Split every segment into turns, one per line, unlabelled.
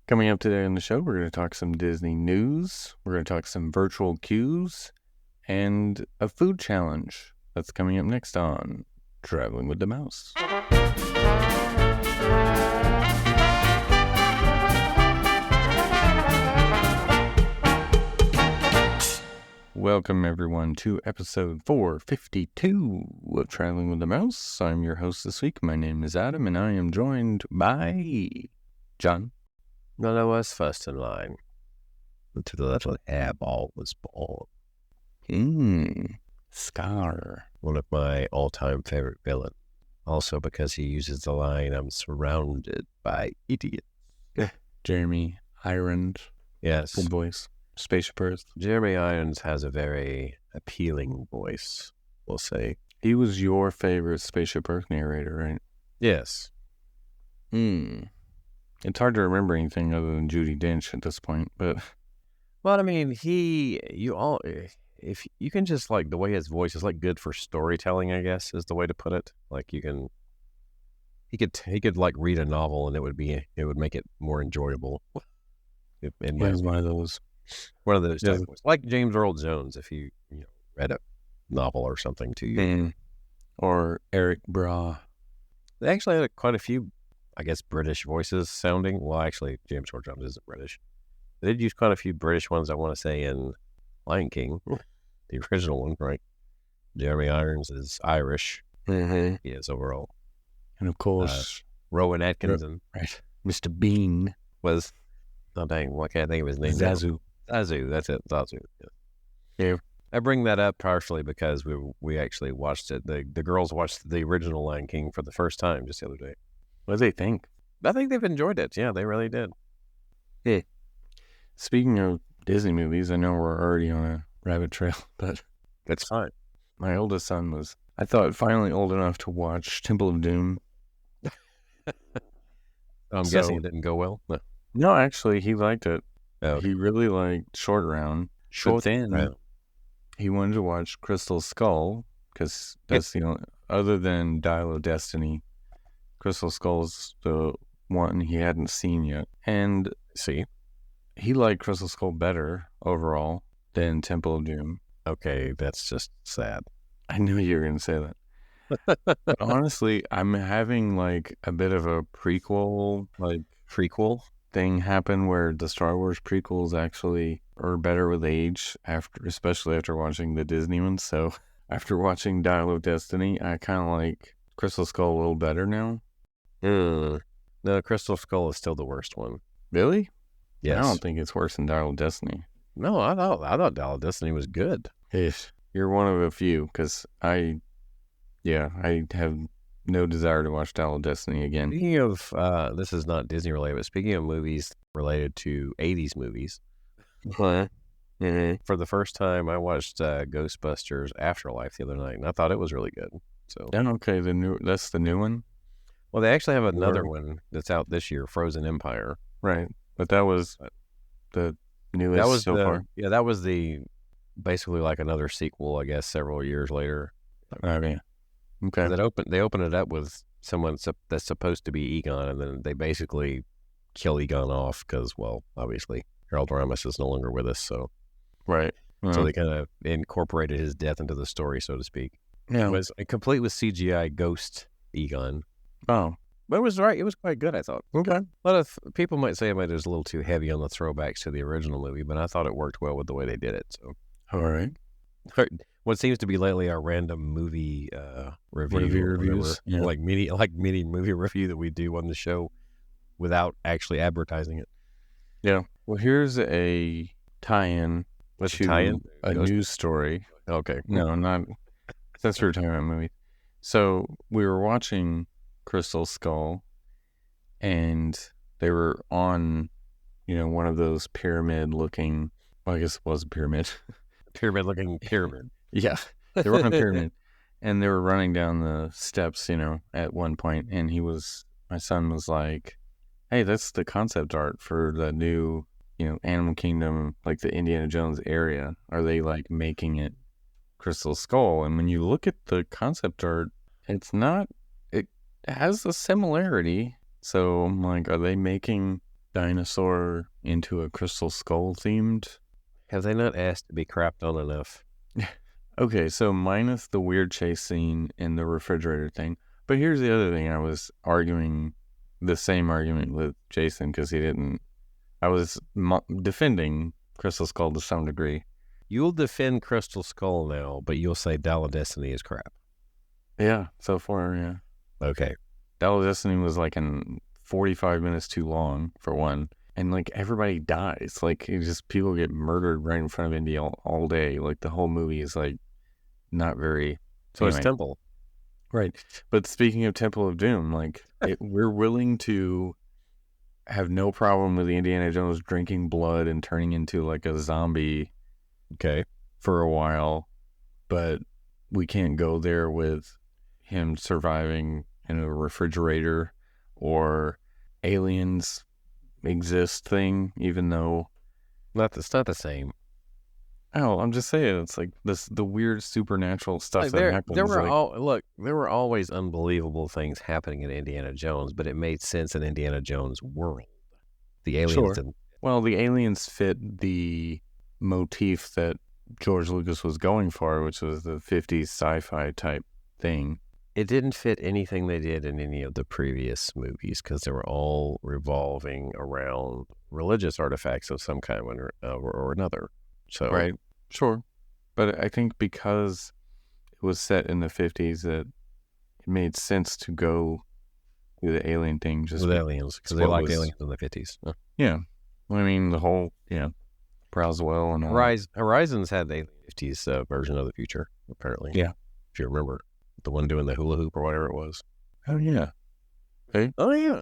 Coming up today on the show, we're going to talk some Disney news. We're going to talk some virtual queues and a food challenge. That's coming up next on Traveling with the Mouse. Welcome, everyone, to episode 452 of Traveling with the Mouse. I'm your host this week. My name is Adam, and I am joined by John.
None of us first in line until the little hairball was born.
Scar.
One of my all-time favorite villains. Also because he uses the line, "I'm surrounded by idiots."
Jeremy Irons.
Yes.
Good voice. Spaceship Earth.
Jeremy Irons has a very appealing voice, we'll say.
He was your favorite Spaceship Earth narrator, right?
Yes.
It's hard to remember anything other than Judi Dench at this point, but...
Well, I mean, if you can just, like, the way his voice is, like, good for storytelling, I guess, is the way to put it. Like, he could like, read a novel, and it would make it more enjoyable.
He was one of those
type voices. Like James Earl Jones, if you read a novel or something to you.
Or Eric Braw.
They actually had quite a few, I guess, British voices sounding. Well, actually, James Earl Jones isn't British. They did use quite a few British ones, I want to say, in Lion King, the original one, right? Jeremy Irons is Irish.
Mm-hmm.
He is overall.
And of course,
Rowan Atkinson.
Right. Mr. Bean
Was, oh dang, why can't I think of his name?
Zazu,
that's it. Zazu.
Yeah.
I bring that up partially because we actually watched it. The girls watched the original Lion King for the first time just the other day.
What do they think?
I think they've enjoyed it. Yeah, they really did.
Yeah. Speaking of Disney movies, I know we're already on a rabbit trail, but
That's fine.
my oldest son was, I thought, finally old enough to watch Temple of Doom.
I'm guessing it didn't go well.
No, actually, he liked it.
Oh.
He really liked Short Round. But then he wanted to watch Crystal Skull, because that's the only, other than Dial of Destiny, Crystal Skull's the one he hadn't seen yet. And
See?
he liked Crystal Skull better overall than Temple of Doom.
Okay, that's just sad.
I knew you were going to say that. But honestly, I'm having like a bit of a prequel thing happen where the Star Wars prequels actually are better with age, especially after watching the Disney ones. So after watching Dial of Destiny, I kind of like Crystal Skull a little better now.
No, Crystal Skull is still the worst one.
Really?
Yes.
I don't think it's worse than Dial of Destiny.
No, I thought Dial of Destiny was good.
You're one of a few, because I have no desire to watch Dial of Destiny again.
Speaking of, this is not Disney related, but speaking of movies related to 80s movies,
Mm-hmm.
for the first time, I watched Ghostbusters Afterlife the other night, and I thought it was really good. So,
Okay, that's the new one?
well, they actually have another one that's out this year, Frozen Empire.
Right, but that was the newest far.
Yeah, that was basically like another sequel, I guess, several years later.
Okay. Okay.
They open it up with someone that's supposed to be Egon, and then they basically kill Egon off because, well, obviously Harold Ramis is no longer with us, so
Right.
So they kind of incorporated his death into the story, so to speak.
Yeah.
It was complete with CGI ghost Egon.
Oh.
But it was right. It was quite good, I thought.
Okay.
A lot of people might say it was a little too heavy on the throwbacks to the original movie, but I thought it worked well with the way they did it. So,
all right.
What seems to be lately our random movie
reviews,
like mini movie review that we do on the show without actually advertising it.
Yeah. Well, here's a tie-in to a news story.
Okay.
No, not since we were talking about movies. So we were watching Crystal Skull, and they were on, one of those pyramid-looking. Well, I guess it was a pyramid.
Pyramid-looking pyramid.
Yeah, they were on a pyramid, and they were running down the steps, at one point, and my son was like, "Hey, that's the concept art for the new, Animal Kingdom, like the Indiana Jones area. Are they like making it Crystal Skull?" And when you look at the concept art, it's not. It has a similarity. So I'm like, are they making dinosaur into a Crystal Skull themed.
Have they not asked to be crapped on enough?
Okay, so minus the weird chase scene and the refrigerator thing. But here's the other thing. I was arguing the same argument with Jason because he didn't. I was defending Crystal Skull to some degree.
You'll defend Crystal Skull now, but you'll say Dial of Destiny is crap.
Yeah, so far, yeah.
Okay.
Dial of Destiny was like 45 minutes too long, for one. And like everybody dies. Like it just people get murdered right in front of Indy all day. Like the whole movie is like not very.
So anyway. It's Temple.
Right. But speaking of Temple of Doom, like we're willing to have no problem with the Indiana Jones drinking blood and turning into like a zombie.
Okay.
For a while. But we can't go there with him surviving in a refrigerator or aliens exist thing, even though
it's not the same.
Oh, I'm just saying it's like the weird supernatural stuff like that happens.
There were always unbelievable things happening in Indiana Jones, but it made sense in Indiana Jones' world. The aliens didn't.
Well, the aliens fit the motif that George Lucas was going for, which was the 50s sci-fi type thing.
It didn't fit anything they did in any of the previous movies because they were all revolving around religious artifacts of some kind or another. So
right, sure. But I think because it was set in the 50s that it made sense to go do the alien thing. Just
with aliens, because they liked aliens in the 50s. Huh?
Yeah. I mean, the whole, Roswell and all
Horizons had the 50s version of the future, apparently.
Yeah.
If you remember. The one doing the hula hoop or whatever it was.
Oh, yeah. Hey?
Oh, yeah.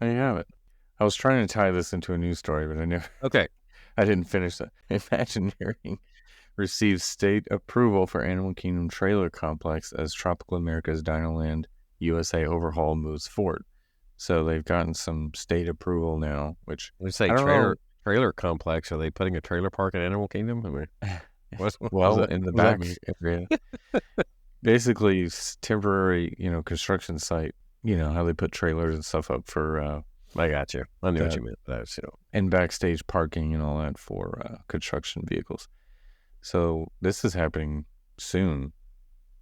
There you have it. I was trying to tie this into a news story, but I never.
Okay.
I didn't finish that. Imagineering receives state approval for Animal Kingdom trailer complex as Tropical America's Dinoland USA overhaul moves forward. So they've gotten some state approval now, which
we say trailer complex. Are they putting a trailer park at Animal Kingdom? I mean,
well, in the back area. Basically, temporary, construction site. You know how they put trailers and stuff up for.
I got you. I knew what you meant. That's,
and backstage parking and all that for construction vehicles. So this is happening soon.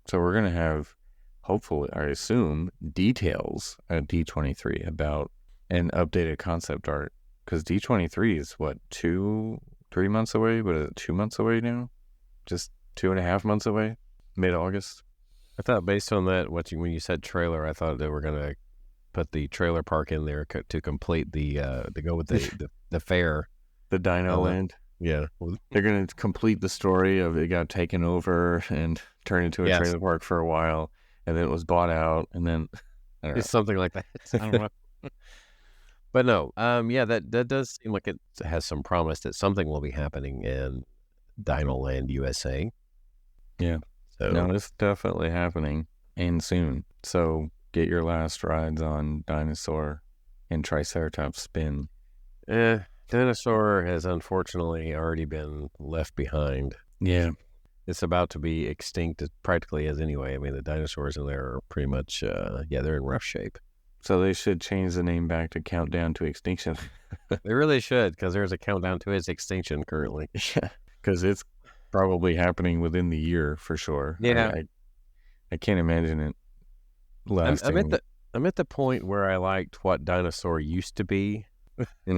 So we're gonna have, hopefully, I assume, details at D23 about an updated concept art. Because D23 is what 3 months away, but is it 2 months away now? Just 2.5 months away, mid-August.
I thought based on that, when you said trailer, I thought they were going to put the trailer park in there to complete to go with the fair.
The Dino Land.
Yeah.
They're going to complete the story of it got taken over and turned into a trailer park for a while, and then it was bought out, and then...
It's something like that. I don't know. But no, that does seem like it has some promise that something will be happening in Dino Land USA.
Yeah. So, no, it's definitely happening and soon. So get your last rides on Dinosaur and Triceratops Spin.
Dinosaur has unfortunately already been left behind.
Yeah.
It's about to be extinct practically as anyway. I mean, the dinosaurs in there are pretty much, they're in rough shape.
So they should change the name back to Countdown to Extinction.
They really should, because there's a countdown to its extinction currently.
Yeah, because it's probably happening within the year for sure.
Yeah.
I can't imagine it lasting.
I'm at the point where I liked what dinosaur used to be. You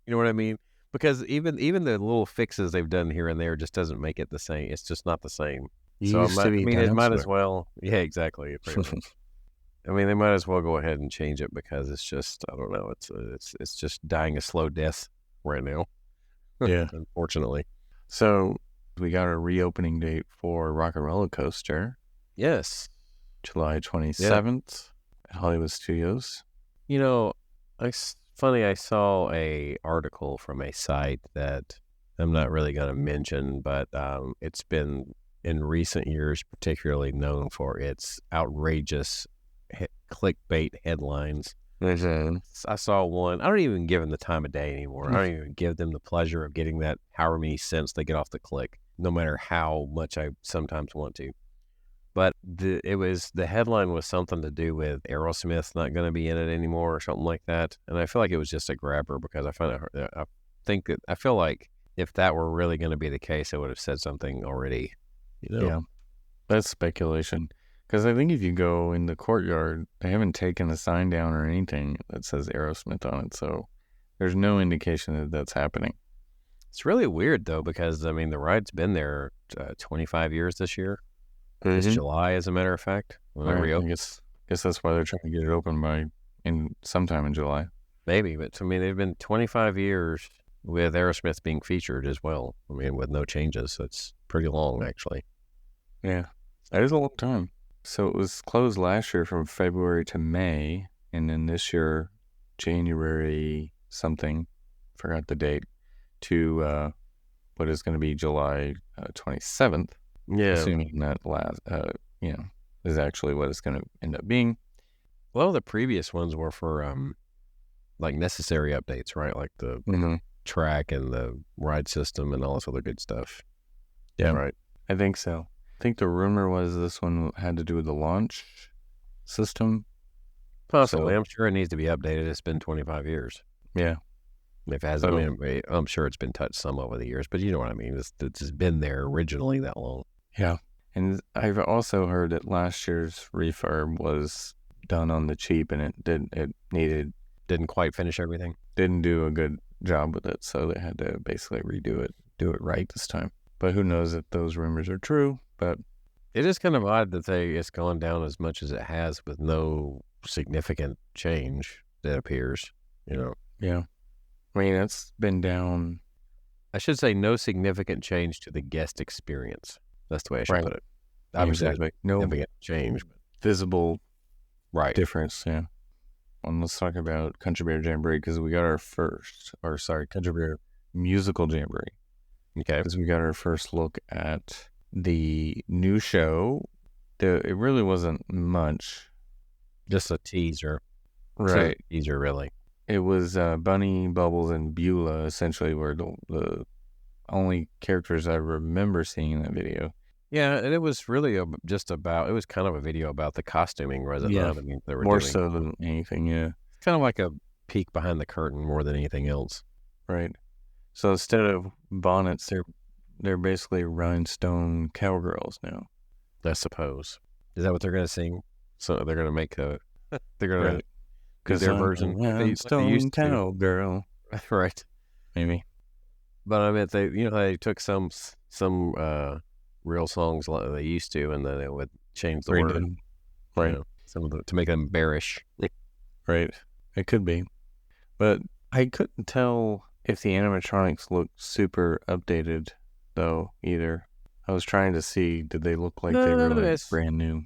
know what I mean? Because even the little fixes they've done here and there just doesn't make it the same. It's just not the same. It might as well. Yeah, exactly. I mean, they might as well go ahead and change it because it's just, I don't know, it's just dying a slow death right now.
Yeah.
Unfortunately.
So we got a reopening date for Rock and Roller Coaster.
Yes.
July 27th at Hollywood Studios.
You know, it's funny, I saw a article from a site that I'm not really going to mention, but it's been in recent years particularly known for its outrageous clickbait headlines. I saw one. I don't even give them the time of day anymore. I don't even give them the pleasure of getting that however many cents they get off the click, no matter how much I sometimes want to. But the headline was something to do with Aerosmith not going to be in it anymore or something like that. And I feel like it was just a grabber because I feel like if that were really going to be the case, it would have said something already.
Yeah, that's speculation. Because I think if you go in the courtyard, they haven't taken a sign down or anything that says Aerosmith on it. So there's no indication that that's happening.
It's really weird, though, because, I mean, the ride's been there 25 years this year. This July, as a matter of fact.
Right. I guess that's why they're trying to get it open sometime in July.
Maybe, but I mean, they've been 25 years with Aerosmith being featured as well. I mean, with no changes. So it's pretty long, actually.
Yeah, that is a long time. So it was closed last year from February to May, and then this year, January something, forgot the date, to what is going to be July 27th.
Yeah.
Assuming that is actually what it's going to end up being.
Well, the previous ones were for like necessary updates, right? Like the track and the ride system and all this other good stuff.
Yeah,
right.
I think so. I think the rumor was this one had to do with the launch system.
Possibly. I'm sure it needs to be updated. It's been 25 years.
Yeah.
If it hasn't, I mean, I'm sure it's been touched some over the years, but you know what I mean? It's been there originally that long.
Yeah. And I've also heard that last year's refurb was done on the cheap, and
didn't quite finish everything.
Didn't do a good job with it, so they had to basically redo it, do it right this time. But who knows if those rumors are true, but
it is kind of odd that it's gone down as much as it has with no significant change, it appears,
Yeah. I mean, it's been down.
I should say no significant change to the guest experience. That's the way I should put it. Obviously,
exactly. No
significant change.
Visible difference, yeah. And let's talk about Country Bear Jamboree, because we got Country Bear Musical Jamboree.
Okay.
Because we got our first look at the new show. It really wasn't much.
Just a teaser.
Right.
A teaser, really.
It was Bunny, Bubbles, and Beulah essentially were the only characters I remember seeing in that video.
Yeah, and it was really it was kind of a video about the costuming, was it not? I mean, they were
more so than anything, yeah.
It's kind of like a peek behind the curtain more than anything else.
Right. So instead of bonnets, they're basically rhinestone cowgirls now.
I suppose. Is that what they're going to sing? So they're going to make they're going to
because their version rhinestone cowgirl.
Right.
Maybe.
But I mean, they took some real songs like they used to, and then it would change the word,
right?
To make them bearish,
right? It could be, but I couldn't tell if the animatronics looked super updated though either. I was trying to see, did they look like they were brand new?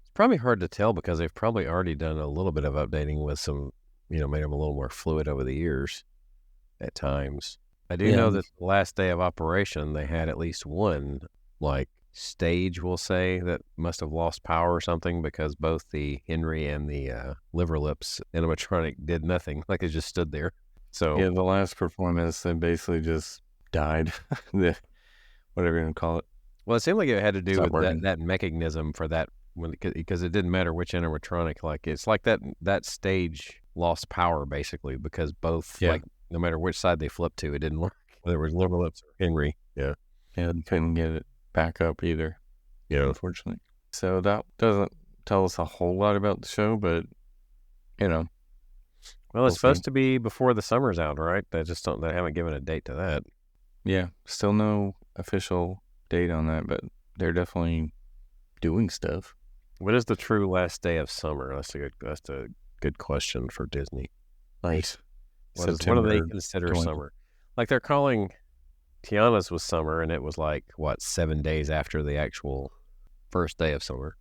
It's probably hard to tell because they've probably already done a little bit of updating with some, made them a little more fluid over the years at times. I do know that the last day of operation, they had at least one stage, we'll say, that must have lost power or something because both the Henry and the Liver Lips animatronic did nothing. Like they just stood there. So
yeah, the last performance, they basically just died. Whatever you want to call it.
Well, it seemed like it had to do with that mechanism for that, because it didn't matter which animatronic. Like it's like that stage lost power basically because both no matter which side they flipped to, it didn't work. Whether it was Liver Lips or Henry. Yeah.
Yeah, they couldn't get it back up either.
Yeah.
Unfortunately. So that doesn't tell us a whole lot about the show, but
well, it's supposed to be before the summer's out, right? They haven't given a date to that.
Yeah. Still no official date on that, but they're definitely doing stuff.
What is the true last day of summer? That's a good question for Disney.
Right.
What do they consider summer? Like they're calling Tiana's was summer, and it was 7 days after the actual first day of summer.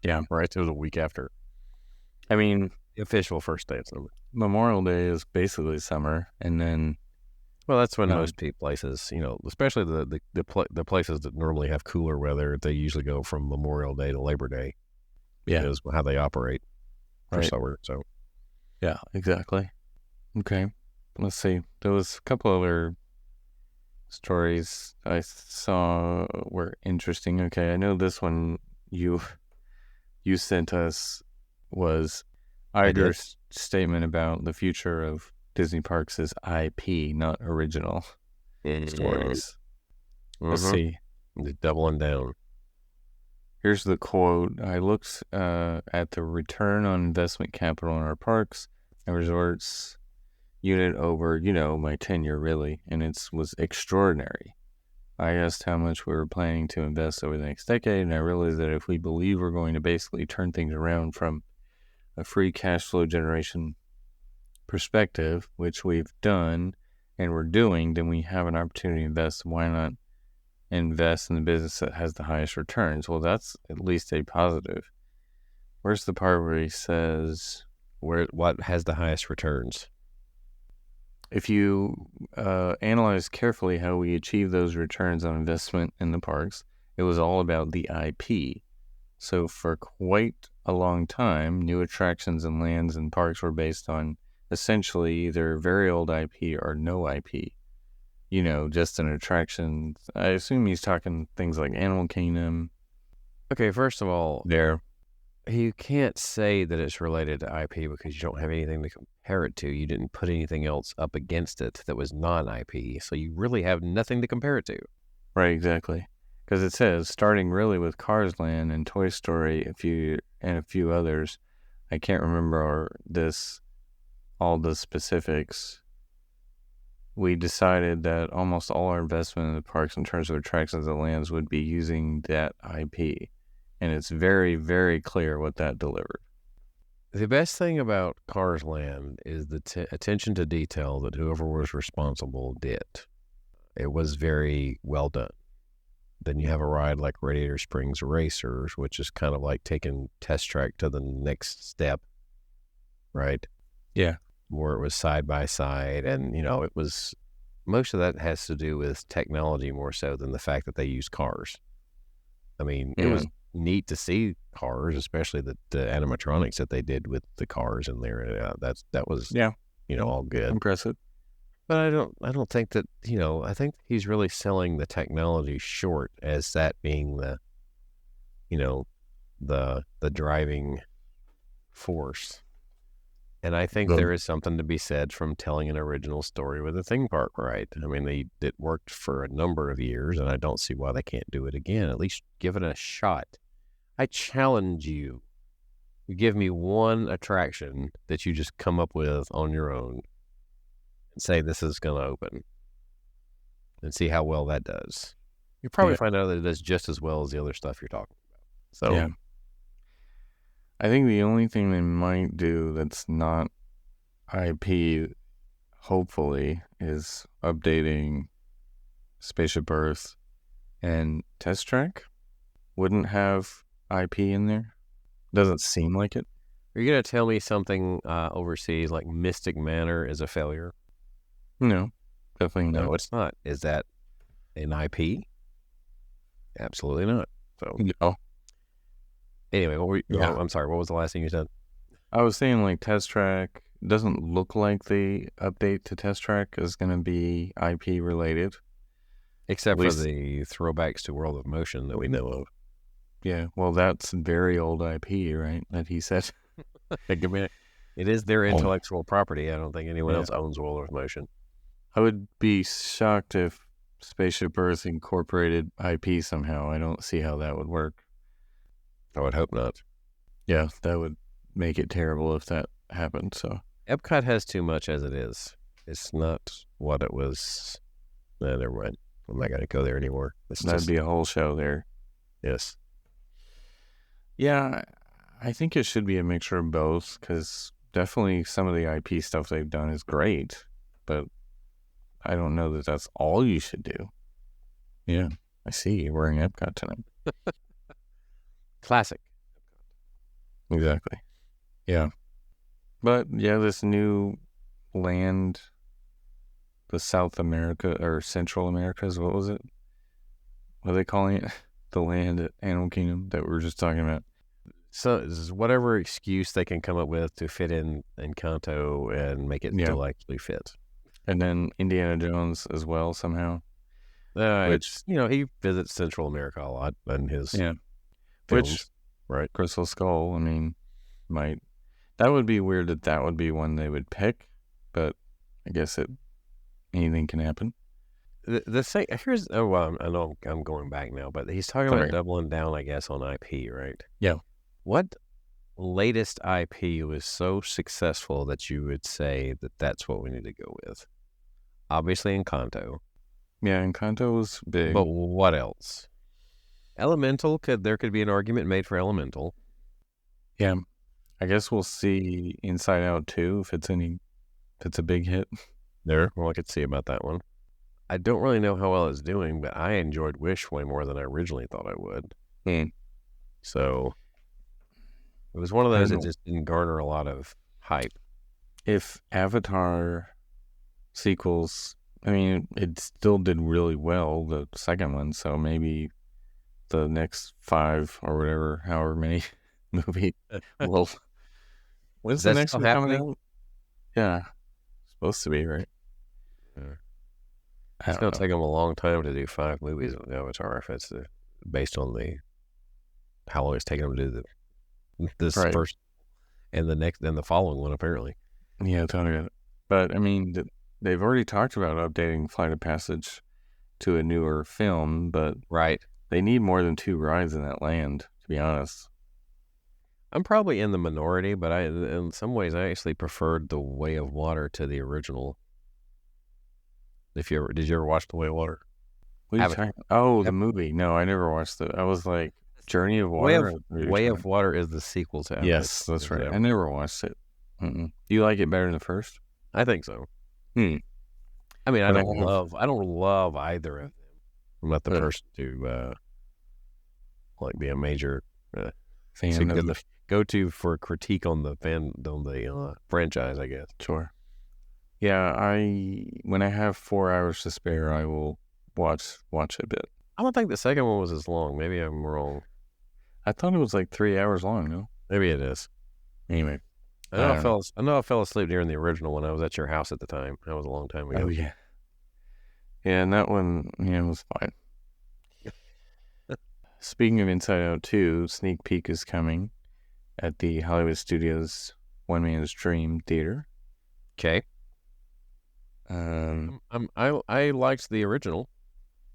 Yeah.
Right? It was a week after.
I mean,
the official first day of summer.
Memorial Day is basically summer, and then
well, that's when most places, especially the places that normally have cooler weather, they usually go from Memorial Day to Labor Day.
Yeah,
is how they operate for summer. So,
yeah, exactly. Okay, let's see. There was a couple other stories I saw were interesting. Okay, I know this one you you sent us was
I did.
Iger's statement about the future of Disney parks is IP, not original stories. Let's see.
Doubling down.
Here's the quote. I looked at the return on investment capital in our parks and resorts unit over, my tenure really, and it was extraordinary. I asked how much we were planning to invest over the next decade, and I realized that if we believe we're going to basically turn things around from a free cash flow generation perspective, which we've done and we're doing, then we have an opportunity to invest. Why not invest in the business that has the highest returns? Well, that's at least a positive. Where's the part where he says...
What has the highest returns?
If you analyze carefully how we achieve those returns on investment in the parks, it was all about the IP. So for quite a long time, new attractions and lands and parks were based on essentially either very old IP or no IP. Just an attraction. I assume he's talking things like Animal Kingdom.
Okay, first of all,
There.
you can't say that it's related to IP because you don't have anything to compare it to. You didn't put anything else up against it that was non-IP, so you really have nothing to compare it to.
Right, exactly. Because it says, starting really with Cars Land and Toy Story, a few others. I can't remember all the specifics. We decided that almost all our investment in the parks in terms of attractions and lands would be using that IP. And it's very, very clear what that delivered.
The best thing about Cars Land is the attention to detail that whoever was responsible did. It was very well done. Then you have a ride like Radiator Springs Racers, which is kind of like taking Test Track to the next step, right?
Yeah.
Where it was side by side. And, it was, most of that has to do with technology more so than the fact that they use cars. I mean, It was neat to see cars, especially the animatronics that they did with the cars in there. That was all good.
Impressive.
But I don't think that, I think he's really selling the technology short as that being the driving force. And I think there is something to be said from telling an original story with a theme park, right? I mean, it worked for a number of years, and I don't see why they can't do it again. At least give it a shot. I challenge you. You give me one attraction that you just come up with on your own and say this is going to open and see how well that does. You'll probably find out that it does just as well as the other stuff you're talking about. So,
yeah. I think the only thing they might do that's not IP, hopefully, is updating Spaceship Earth and Test Track. Wouldn't have IP in there. Doesn't seem like it.
Are you going to tell me something overseas like Mystic Manor is a failure?
No, definitely not.
No, it's not. Is that an IP? Absolutely not. So
no.
Anyway, I'm sorry. What was the last thing you said?
I was saying like Test Track doesn't look like the update to Test Track is going to be IP related.
Except for the throwbacks to World of Motion that we know of.
Yeah, well, that's very old IP, right? That he said.
It is their intellectual property. I don't think anyone else owns World of Motion.
I would be shocked if Spaceship Earth incorporated IP somehow. I don't see how that would work.
I would hope not.
Yeah, that would make it terrible if that happened. So
Epcot has too much as it is. It's not what it was. No, never mind. I'm not going to go there anymore.
That'd be a whole show there.
Yes.
Yeah, I think it should be a mixture of both because definitely some of the IP stuff they've done is great, but I don't know that that's all you should do. Yeah, I see you're wearing Epcot tonight.
Classic.
Exactly. Yeah. But yeah, this new land, the South America or Central Americas, what was it? What are they calling it? The land at Animal Kingdom that we were just talking about.
So whatever excuse they can come up with to fit in Encanto and make it still actually fit.
And then Indiana Jones as well somehow.
Which, he visits Central America a lot in his films.
Which
Right.
Crystal Skull. I mean, that would be weird that would be one they would pick, but I guess anything can happen.
Here's well, I know I'm going back now, but he's talking about doubling down, I guess, on IP, right?
Yeah.
What latest IP was so successful that you would say that that's what we need to go with? Obviously, Encanto.
Yeah, Encanto was big.
But what else? Elemental there could be an argument made for Elemental.
Yeah, I guess we'll see Inside Out 2 if it's a big hit.
Well, I could see about that one. I don't really know how well it's doing, but I enjoyed Wish way more than I originally thought I would. So it was one of those that just didn't garner a lot of hype.
If Avatar sequels, I mean, it still did really well, the second one, so maybe the next 5 or whatever, however many movie will. When's the next one coming out? Yeah, supposed to be, right?
Yeah. It's going to take them a long time to do 5 movies with Avatar if it's based on how long it's taking them to do this first and the following one, apparently.
Yeah, totally. But, I mean, they've already talked about updating Flight of Passage to a newer film, but they need more than 2 rides in that land, to be honest.
I'm probably in the minority, but in some ways I actually preferred The Way of Water to the original. Did you ever watch The Way of Water?
The movie. No, I never watched it. I was like, Journey of Water?
Way of Water is the sequel to Avatar.
Yes, that's right. I never watched it. Do you like it better than the first?
I think so. I mean, I don't love either of them. I'm not the person to be a major fan of the go-to for critique on the franchise, I guess.
Sure. Yeah, when I have 4 hours to spare, I will watch a bit.
I don't think the second one was as long. Maybe I'm wrong.
I thought it was like 3 hours long. No,
maybe it is.
Anyway,
I know I fell asleep during the original one. I was at your house at the time. That was a long time ago.
Oh yeah, and that one was fine. Speaking of Inside Out 2, sneak peek is coming at the Hollywood Studios One Man's Dream Theater.
Okay. I liked the original,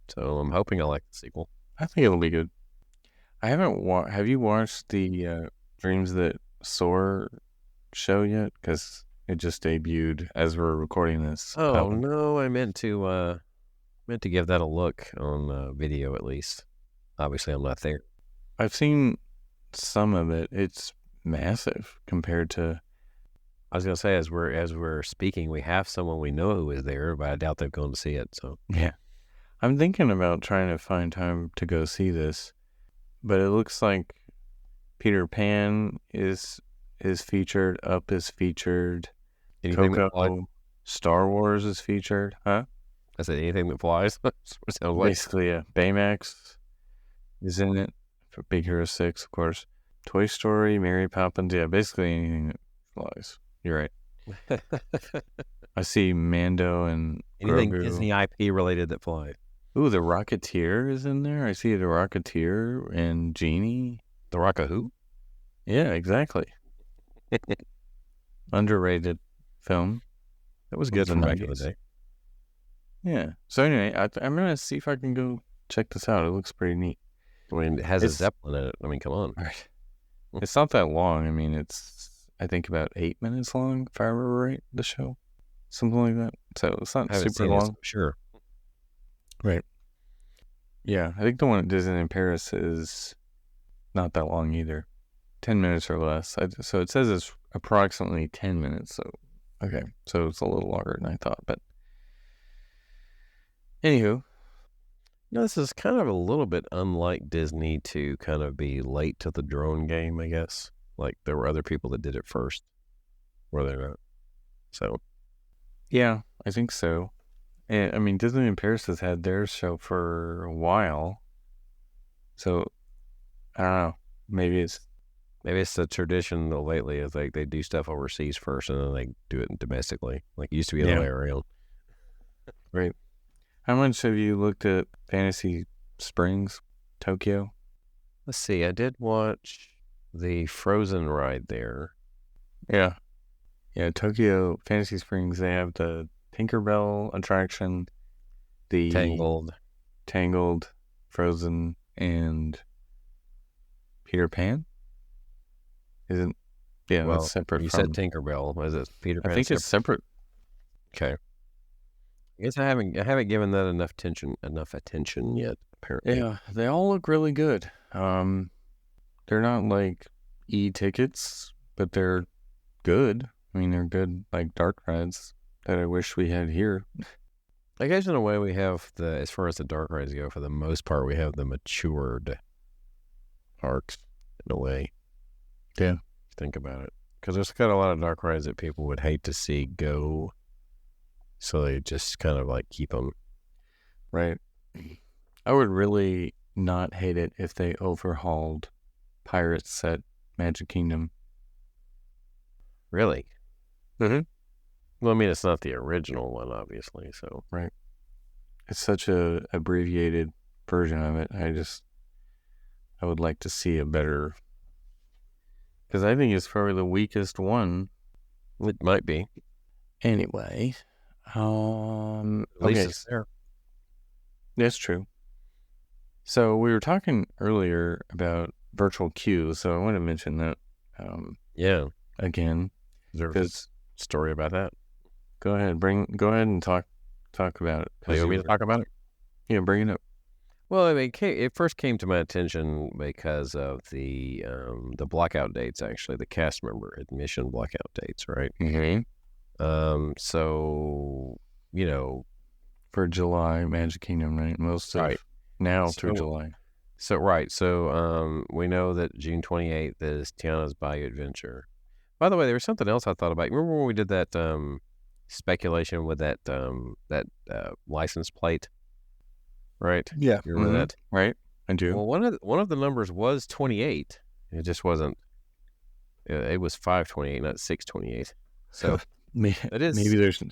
so I'm hoping I like the sequel.
I think it'll be good. I haven't have you watched the Dreams That Soar show yet? Because it just debuted as we're recording this.
Oh no, I meant to give that a look on video at least. Obviously, I'm not there.
I've seen some of it. It's massive compared to.
I was gonna say as we're speaking, we have someone we know who is there, but I doubt they've gone to see it. So
yeah, I'm thinking about trying to find time to go see this, but it looks like Peter Pan is featured, Up is featured, Coco, Star Wars is featured, huh?
I said anything that flies. That's what it sounds like.
Basically, yeah. Baymax is in it for Big Hero 6, of course. Toy Story, Mary Poppins, yeah, basically anything that flies. You're right. I see Mando and
anything
Grogu.
Disney IP related that flies.
Ooh, the Rocketeer is in there. I see the Rocketeer and Genie.
The Rocket who?
Yeah, exactly. Underrated film.
That was good from back in the day.
Yeah. So anyway, I'm going to see if I can go check this out. It looks pretty neat.
I mean, it has a Zeppelin in it. I mean, come on.
Right. It's not that long. I mean, it's, I think, about 8 minutes long, if I remember right, the show. Something like that. So it's not super long.
Sure.
Right. Yeah, I think the one at Disney in Paris is not that long either. 10 minutes or less. So it says it's approximately 10 minutes. So, okay. So it's a little longer than I thought. But anywho.
This is kind of a little bit unlike Disney to kind of be late to the drone game, I guess. Like there were other people that did it first. Were there not? So.
Yeah, I think so. And I mean, Disney in Paris has had their show for a while. So, I don't know. Maybe it's
the tradition lately is like they do stuff overseas first and then they do it domestically. Like it used to be the other way around.
Right. How much have you looked at Fantasy Springs, Tokyo?
Let's see. I did watch the Frozen ride there.
Yeah. Yeah, Tokyo Fantasy Springs, they have the Tinkerbell attraction, the Tangled, Frozen, and Peter Pan? Isn't... Yeah,
Well,
that's separate
you
from...
said Tinkerbell. Is it Peter
I
Pan?
think it's separate.
Okay. I guess I haven't given that enough attention yet, apparently.
Yeah, they all look really good. They're not like e-tickets, but they're good. I mean, they're good, like, dark rides that I wish we had here.
I guess in a way we have as far as the dark rides go, for the most part, we have the matured parks in a way.
Yeah.
Think about it. Because there's got a lot of dark rides that people would hate to see go. So they just kind of like keep them.
Right. I would really not hate it if they overhauled Pirates at Magic Kingdom.
Really?
Mm-hmm.
Well, I mean, it's not the original one, obviously, so.
Right. It's such a abbreviated version of it. I would like to see a better... Because I think it's probably the weakest one.
It might be.
Anyway.
At least it's there.
That's true. So we were talking earlier about virtual queue, so I want to mention that
yeah.
again.
There's a story about that.
Go ahead and talk about it.
You want me to talk about it?
Yeah, bring it up.
Well, I mean, it first came to my attention because of the blackout dates, actually, the cast member admission blackout dates, right?
Mm-hmm.
So,
for July, Magic Kingdom, right? Most of now through July.
So, right. So, we know that June 28th is Tiana's Bayou Adventure. By the way, there was something else I thought about. Remember when we did that speculation with that license plate? Right?
Yeah.
You remember that?
Right. I do.
Well, one of the numbers was 28. It just wasn't. It was 528, not 628. So that is
maybe there's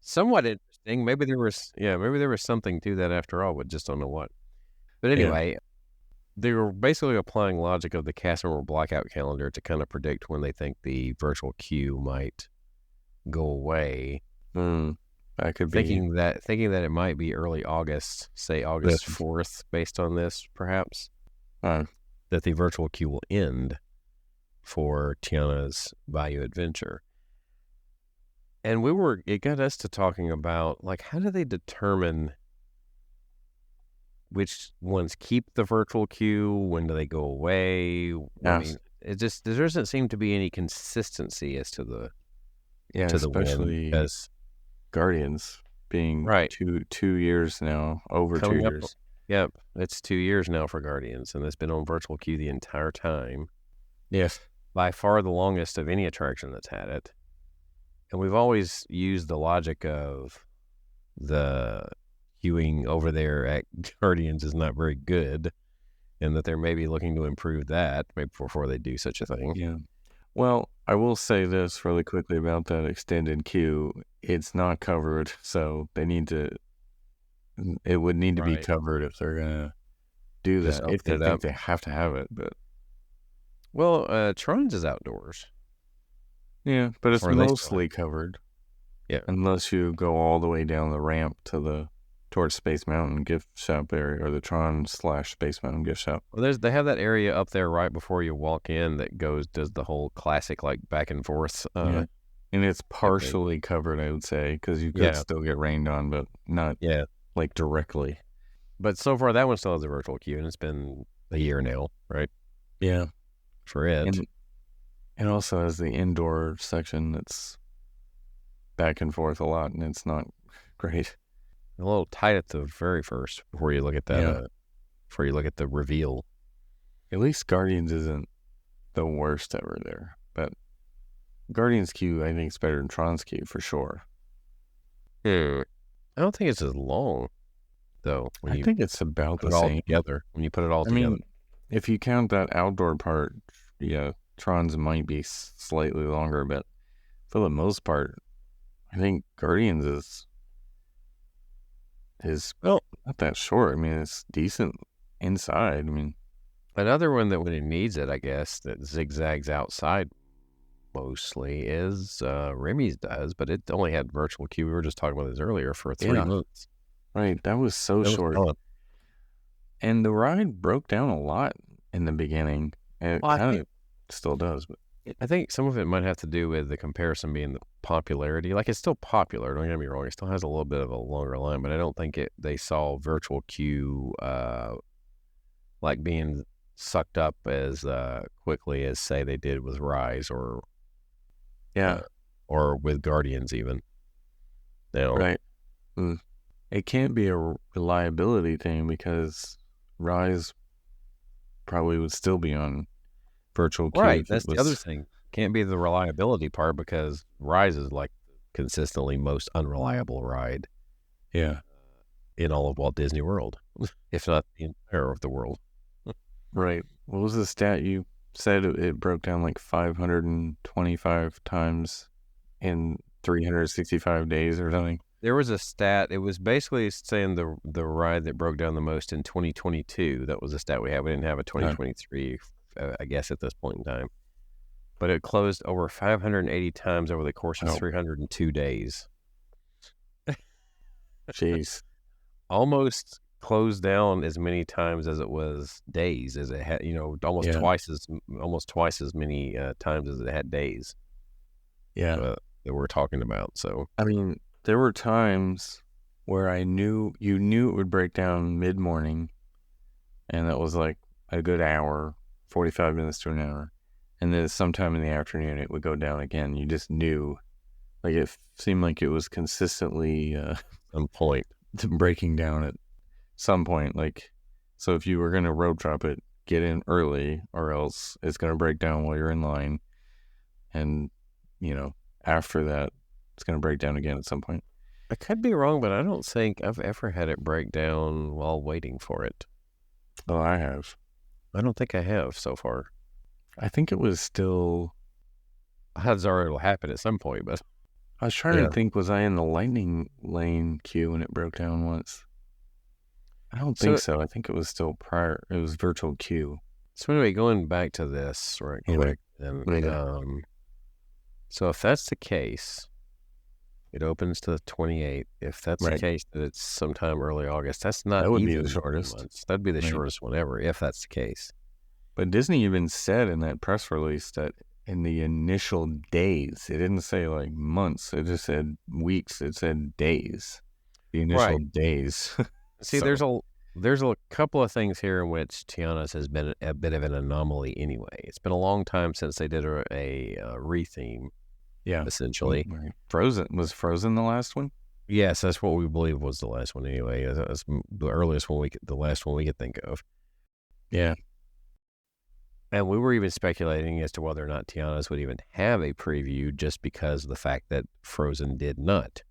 somewhat interesting. Maybe there was something to that after all, but just don't know what. But anyway, they were basically applying logic of the cast member blackout calendar to kind of predict when they think the virtual queue might go away.
That could be
thinking that it might be early August, say August 4th, based on this, perhaps, that the virtual queue will end for Tiana's Bayou Adventure. And it got us to talking about, like, how do they determine which ones keep the virtual queue? When do they go away?
Yes.
I mean, there doesn't seem to be any consistency as to the
especially
as
Guardians being 2 years now, over 2 years.
Yep, it's 2 years now for Guardians, and it's been on virtual queue the entire time.
Yes,
by far the longest of any attraction that's had it. And we've always used the logic of the queuing over there at Guardians is not very good, and that they're maybe looking to improve that maybe before they do such a thing.
Yeah. Well, I will say this really quickly about that extended queue. It's not covered, so it would need to be covered if they're going to do that. If they think they have to have it. But
well, Tron's is outdoors.
Yeah, but it's mostly covered.
Yeah.
Unless you go all the way down the ramp towards Space Mountain gift shop area, or the Tron / Space Mountain gift shop.
Well, they have that area up there right before you walk in that does the whole classic, like, back and forth.
And it's partially covered, I would say, because you could still get rained on, but not like directly.
But so far, that one still has a virtual queue, and it's been a year now, right?
Yeah.
For it.
And also has the indoor section that's back and forth a lot, and it's not great.
A little tight at the very first before you look at that. Before you look at the reveal.
At least Guardians isn't the worst ever there, but Guardians queue I think is better than Tron's queue for sure.
I don't think it's as long though.
I think it's about the same
together when you put it all together.
I mean, if you count that outdoor part, Tron's might be slightly longer, but for the most part, I think Guardians is not that short. I mean, it's decent inside. I mean,
Another one that when it needs it, I guess, that zigzags outside mostly is Remy's does, but it only had virtual queue. We were just talking about this earlier for 3 months.
Right. That was so short.
Fun.
And the ride broke down a lot in the beginning. And it kind of still does. But
I think some of it might have to do with the comparison being the popularity. Like, it's still popular, don't get me wrong. It still has a little bit of a longer line, but I don't think they saw virtual queue like being sucked up as quickly as, say, they did with Rise or with Guardians even.
Right. It can't be a reliability thing because Rise probably would still be on virtual queue.
Right, that's the other thing. Can't be the reliability part because Rise is like consistently most unreliable ride.
Yeah.
In all of Walt Disney World, if not the entire of the world.
Right. What was the stat you said? It broke down like 525 times in 365 days or something.
There was a stat. It was basically saying the ride that broke down the most in 2022. That was a stat we had. We didn't have a 2023, I guess, at this point in time. But it closed over 580 times over the course of 302 days. Jeez. Almost closed down as many times as it was days, as it had, almost twice as many times as it had days.
Yeah.
That we're talking about. So,
I mean, there were times where you knew it would break down mid-morning, and that was like a good hour, 45 minutes to an hour. And then sometime in the afternoon, it would go down again. You just knew, like, it seemed like it was consistently
on point
breaking down at some point. Like, so if you were going to road drop it, get in early, or else it's going to break down while you're in line. And, after that, it's going to break down again at some point.
I could be wrong, but I don't think I've ever had it break down while waiting for it.
Oh, I have.
I don't think I have so far.
I think it was still...
Odds are it'll happen at some point, but...
I was trying to think, was I in the lightning lane queue when it broke down once? I don't think so. I think it was still prior. It was virtual queue.
So anyway, going back to this right quick. So if that's the case, it opens to the 28th. If that's the case, that it's sometime early August. That would be the shortest. That'd be the shortest one ever, if that's the case.
But Disney even said in that press release that in the initial days, it didn't say like months. It just said weeks. It said days. The initial days.
See, there's a couple of things here in which Tiana's has been a bit of an anomaly anyway. It's been a long time since they did a retheme.
Yeah,
essentially.
Frozen was Frozen the last one.
Yes, that's what we believe was the last one anyway. That's the earliest one the last one we could think of.
Yeah,
and we were even speculating as to whether or not Tiana's would even have a preview, just because of the fact that Frozen did not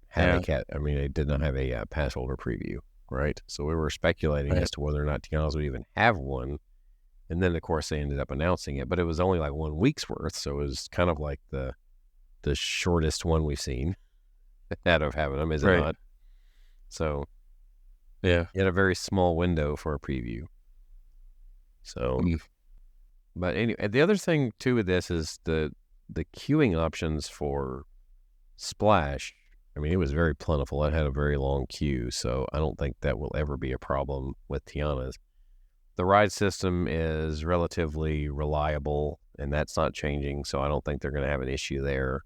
have they did not have a pass holder preview, right? So we were speculating as to whether or not Tiana's would even have one. And then, of course, they ended up announcing it, but it was only like 1 week's worth, so it was kind of like the shortest one we've seen out of having them, is it not? So,
yeah,
you had a very small window for a preview. So, but anyway, the other thing too with this is the queuing options for Splash. I mean, it was very plentiful. It had a very long queue, so I don't think that will ever be a problem with Tiana's. The ride system is relatively reliable, and that's not changing, so I don't think they're going to have an issue there.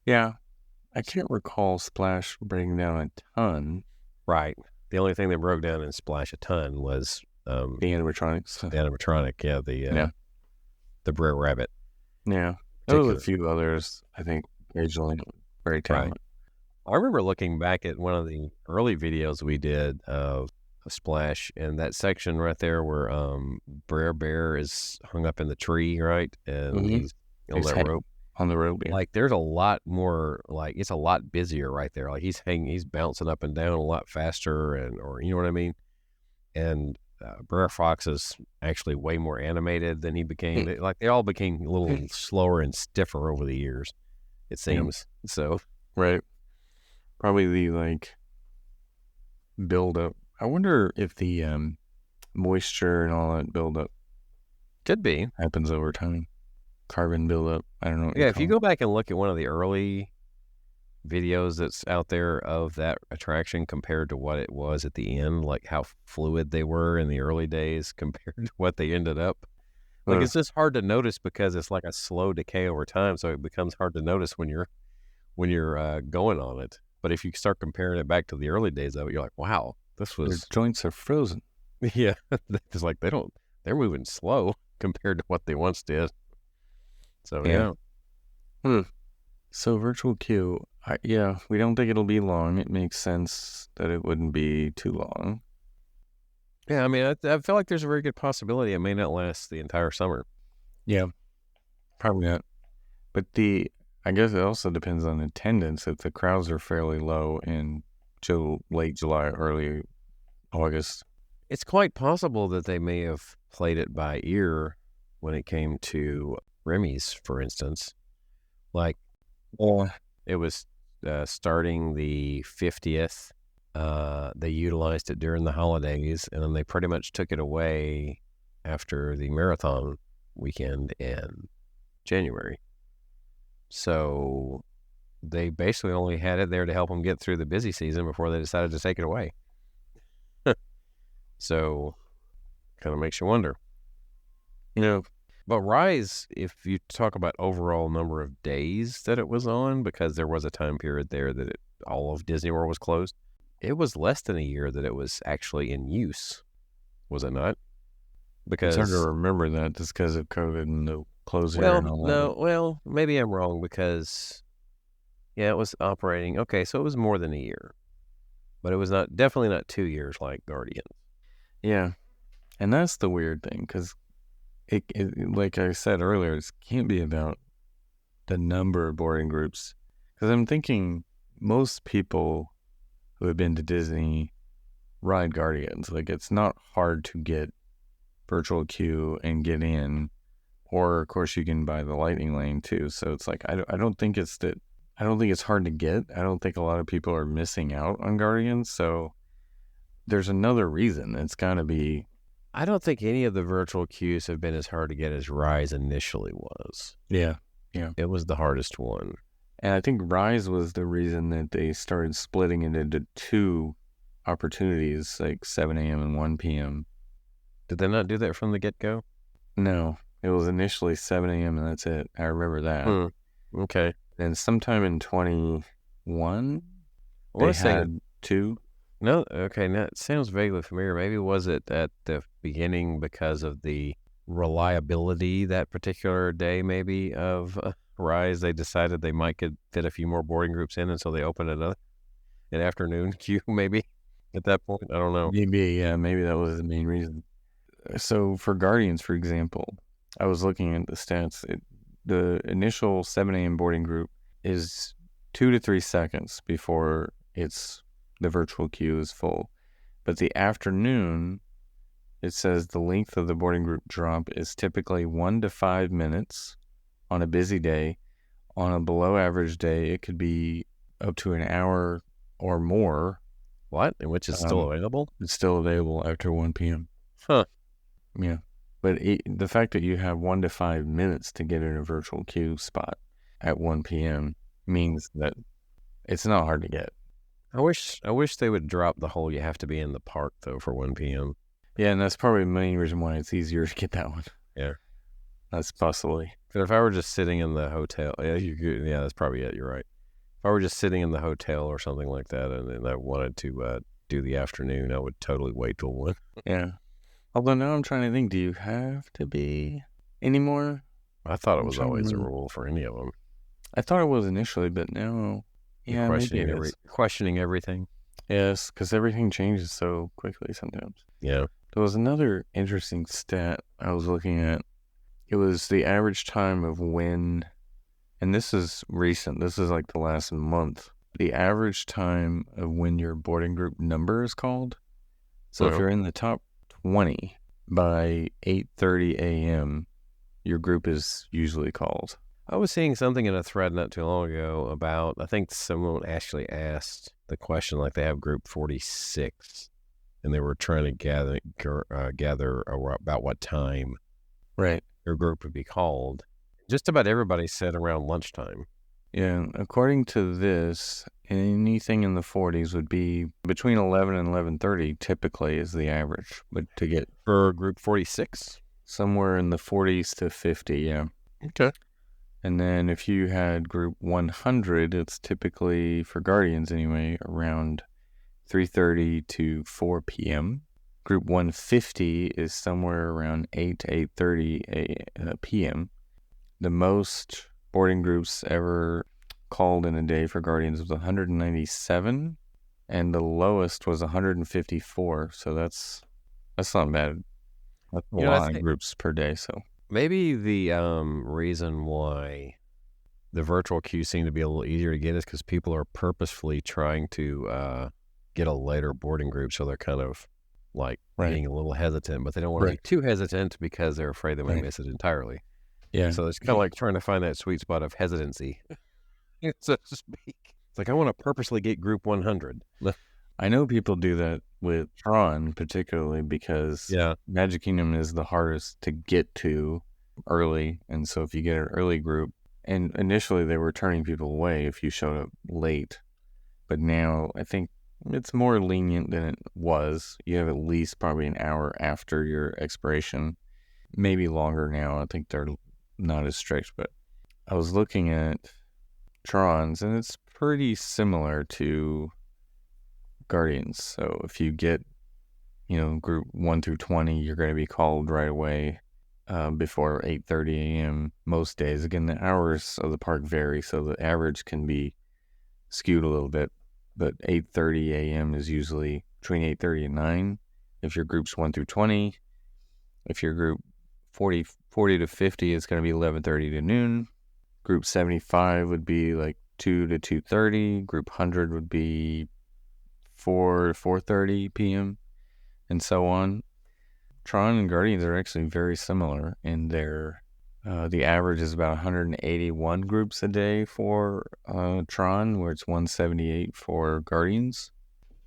Yeah. I can't recall Splash breaking down a ton.
Right. The only thing that broke down in Splash a ton was...
the animatronics.
The animatronic, the Brer Rabbit.
Yeah. There was a few others, I think, occasionally break down.
Right. I remember looking back at one of the early videos we did of Splash, and that section right there where Brer Bear is hung up in the tree, right? And he's on that rope.
On the rope,
Like, there's a lot more, like, it's a lot busier right there. Like, he's bouncing up and down a lot faster, or you know what I mean? And Brer Fox is actually way more animated than he became. Like, they all became a little slower and stiffer over the years, it seems. So,
right. Probably the, like, build up. I wonder if the moisture and all that buildup
Could be.
happens over time. Carbon buildup. I don't know what
Yeah,
you
if you
call
go back and look at one of the early videos that's out there of that attraction compared to what it was at the end, like how fluid they were in the early days compared to what they ended up. Like,
it.
it's just hard to notice because it's like a slow decay over time, so it becomes hard to notice when you're going on it. But if you start comparing it back to the early days of it, you're like, wow, this
Their
was
joints are frozen.
yeah. It's like they're moving slow compared to what they once did. So yeah.
So virtual queue, we don't think it'll be long. It makes sense that it wouldn't be too long.
Yeah, I mean, I feel like there's a very good possibility it may not last the entire summer.
Yeah, probably not. But I guess it also depends on attendance. If the crowds are fairly low in late July, early August.
It's quite possible that they may have played it by ear when it came to Remy's, for instance. Like, it was starting the 50th. They utilized it during the holidays, and then they pretty much took it away after the marathon weekend in January. So they basically only had it there to help them get through the busy season before they decided to take it away. So kind of makes you wonder. But Rise, if you talk about overall number of days that it was on, because there was a time period there that all of Disney World was closed, it was less than a year that it was actually in use. Was it not? Because
it's hard to remember that just because of COVID and the closure and all that.
Well, maybe I'm wrong because, it was operating. Okay, so it was more than a year. But it was definitely not 2 years like Guardians.
Yeah. And that's the weird thing, because it, like I said earlier, it can't be about the number of boarding groups. Because I'm thinking most people who have been to Disney ride Guardians. Like, it's not hard to get virtual queue and get in. Or, of course, you can buy the Lightning Lane, too. So it's like, I don't think it's that. I don't think it's hard to get. I don't think a lot of people are missing out on Guardians. So there's another reason. It's got to be.
I don't think any of the virtual queues have been as hard to get as Rise initially was.
Yeah.
It was the hardest one.
And I think Rise was the reason that they started splitting it into two opportunities, like 7 a.m. and 1 p.m.
Did they not do that from the get-go?
No. It was initially 7 a.m. and that's it. I remember that.
Okay.
And sometime in 21, they had two.
No, okay, now it sounds vaguely familiar. Maybe was it at the beginning because of the reliability that particular day maybe of Rise? They decided they might could fit a few more boarding groups in, and so they opened an afternoon queue maybe at that point. I don't know.
Maybe that was the main reason. So for Guardians, for example, I was looking at the stats. The initial 7 a.m. boarding group is 2 to 3 seconds before the virtual queue is full. But the afternoon, it says the length of the boarding group drop is typically 1 to 5 minutes on a busy day. On a below average day, it could be up to an hour or more.
What? And which is still available?
It's still available after 1 p.m.
Huh.
Yeah. But the fact that you have 1 to 5 minutes to get in a virtual queue spot at 1 p.m. means that it's not hard to get.
I wish they would drop the whole you have to be in the park, though, for 1 p.m.
Yeah, and that's probably the main reason why it's easier to get that one.
Yeah.
That's possibly.
But if I were just sitting in the hotel, yeah, that's probably it. You're right. If I were just sitting in the hotel or something like that and I wanted to do the afternoon, I would totally wait till 1.
Yeah. Although now I'm trying to think, do you have to be anymore?
I thought it was always a rule for any of them.
I thought it was initially, but now, yeah,
questioning everything.
Yes, because everything changes so quickly sometimes.
Yeah.
There was another interesting stat I was looking at. It was the average time of when, and this is recent, this is like the last month, the average time of when your boarding group number is called. So if you're in the top 20 by 8:30 a.m., your group is usually called.
I was seeing something in a thread not too long ago about, I think someone actually asked the question like they have group 46 and they were trying to gather about what time
Right.
their group would be called. Just about everybody said around lunchtime.
Yeah. According to this, anything in the 40s would be between 11 and 11:30 typically is the average. But to get
For group 46?
somewhere in the 40s to 50, yeah.
Okay.
And then if you had group 100, it's typically, for Guardians anyway, around 3:30 to 4 p.m. Group 150 is somewhere around 8 to 8:30 p.m. The most boarding groups ever called in a day for Guardians was 197, and the lowest was 154. So that's not bad. That's a lot of groups per day. So
maybe the reason why the virtual queues seem to be a little easier to get is because people are purposefully trying to get a later boarding group, so they're kind of like being a little hesitant, but they don't want to be too hesitant because they're afraid they might miss it entirely.
Yeah.
So it's kind of like trying to find that sweet spot of hesitancy, so to speak. It's like, I want to purposely get group 100.
I know people do that with Tron particularly because Magic Kingdom is the hardest to get to early. And so if you get an early group, and initially they were turning people away if you showed up late, but now I think it's more lenient than it was. You have at least probably an hour after your expiration, maybe longer now. I think they're not as strict, but I was looking at Trons and it's pretty similar to Guardians. So if you get, group 1 through 20, you're going to be called right away before 8:30 a.m. most days. Again, the hours of the park vary, so the average can be skewed a little bit, but 8:30 a.m. is usually between 8:30 and 9 if your group's 1 through 20. If your group 40 to 50, it's going to be 11:30 to noon. Group 75 would be like 2 to 2:30. Group 100 would be 4 to 4:30 p.m. and so on. Tron and Guardians are actually very similar in their the average is about 181 groups a day for Tron, where it's 178 for Guardians.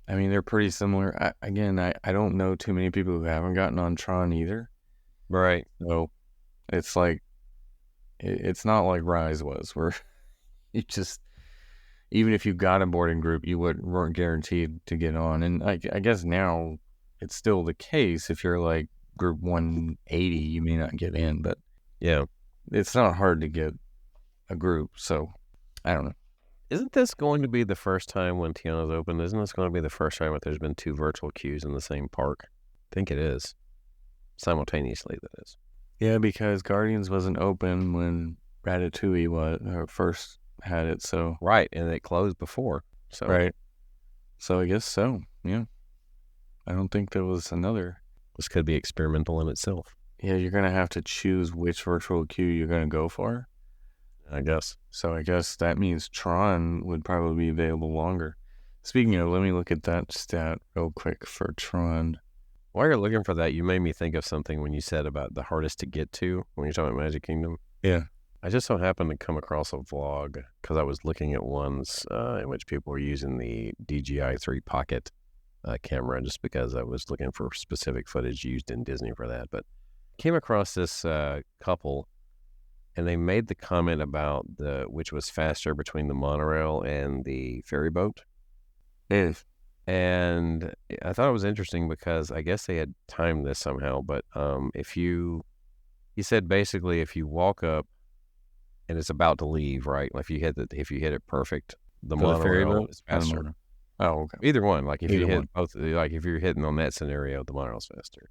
I mean, they're pretty similar. I don't know too many people who haven't gotten on Tron either.
Right.
So it's like, it's not like Rise was, where you just, even if you got a boarding group, you weren't guaranteed to get on. And I guess now it's still the case. If you're like group 180, you may not get in, but
yeah,
it's not hard to get a group. So I don't know.
Isn't this going to be the first time when Tiana's open? Isn't this going to be the first time that there's been 2 virtual queues in the same park? I think it is. Simultaneously, that is.
Yeah, because Guardians wasn't open when Ratatouille first had it, so...
Right, and it closed before. So
right. So I guess so, yeah. I don't think there was another.
This could be experimental in itself.
Yeah, you're going to have to choose which virtual queue you're going to go for,
I guess.
So I guess that means Tron would probably be available longer. Speaking of, let me look at that stat real quick for Tron.
While you're looking for that, you made me think of something when you said about the hardest to get to when you're talking about Magic Kingdom.
Yeah.
I just so happened to come across a vlog because I was looking at ones in which people were using the DJI 3 Pocket camera, just because I was looking for specific footage used in Disney for that. But came across this couple, and they made the comment about which was faster between the monorail and the ferry boat.
Yes.
And I thought it was interesting because I guess they had timed this somehow. But he said basically if you walk up and it's about to leave, right? Like if you hit it perfect, the monorail is faster.
Oh, okay.
Either one. Like if you hit both, like if you're hitting on that scenario, the monorail's faster.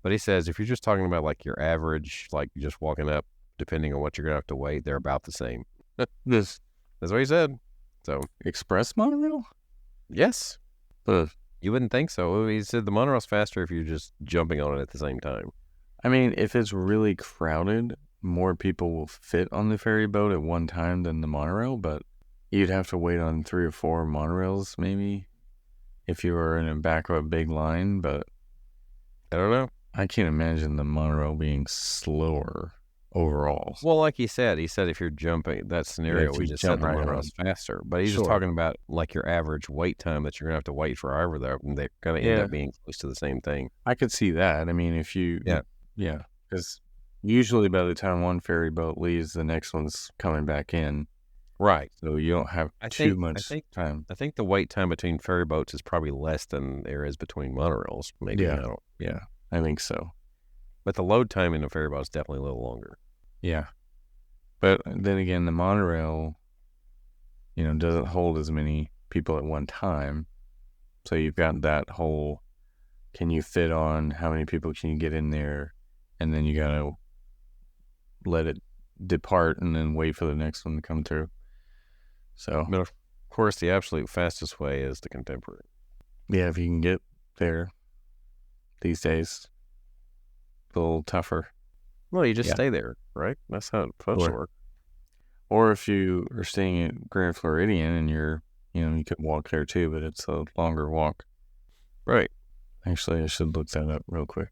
But he says if you're just talking about like your average, like just walking up, depending on what you're gonna have to wait, they're about the same.
That's
what he said. So
express monorail?
Yes. You wouldn't think so. He said the monorail's faster if you're just jumping on it at the same time.
I mean, if it's really crowded, more people will fit on the ferry boat at one time than the monorail, but you'd have to wait on 3 or 4 monorails maybe if you were in the back of a big line, but
I don't know.
I can't imagine the monorail being slower. overall.
Well, like he said if you're jumping, that scenario,
if
we
you
just
jump
said the
right
monorail's faster. But he's just
Sure.
talking about like your average wait time that you're going to have to wait forever, though. And they're going to end
Yeah.
up being close to the same thing.
I could see that. I mean, if you,
Yeah.
because usually by the time one ferry boat leaves, the next one's coming back in.
Right.
So you don't have too much time.
I think the wait time between ferry boats is probably less than there is between monorails. Maybe.
Yeah, I think so.
But the load time in a ferry boat is definitely a little longer.
Yeah. But then again, the monorail, doesn't hold as many people at one time. So you've got that whole, can you fit on, how many people can you get in there? And then you got to let it depart and then wait for the next one to come through. So,
but of course, the absolute fastest way is the Contemporary.
Yeah, if you can get there these days, a little tougher.
Well, you just stay there, right? That's how it's supposed to work.
Or if you are staying at Grand Floridian and you could walk there too, but it's a longer walk.
Right.
Actually, I should look that up real quick.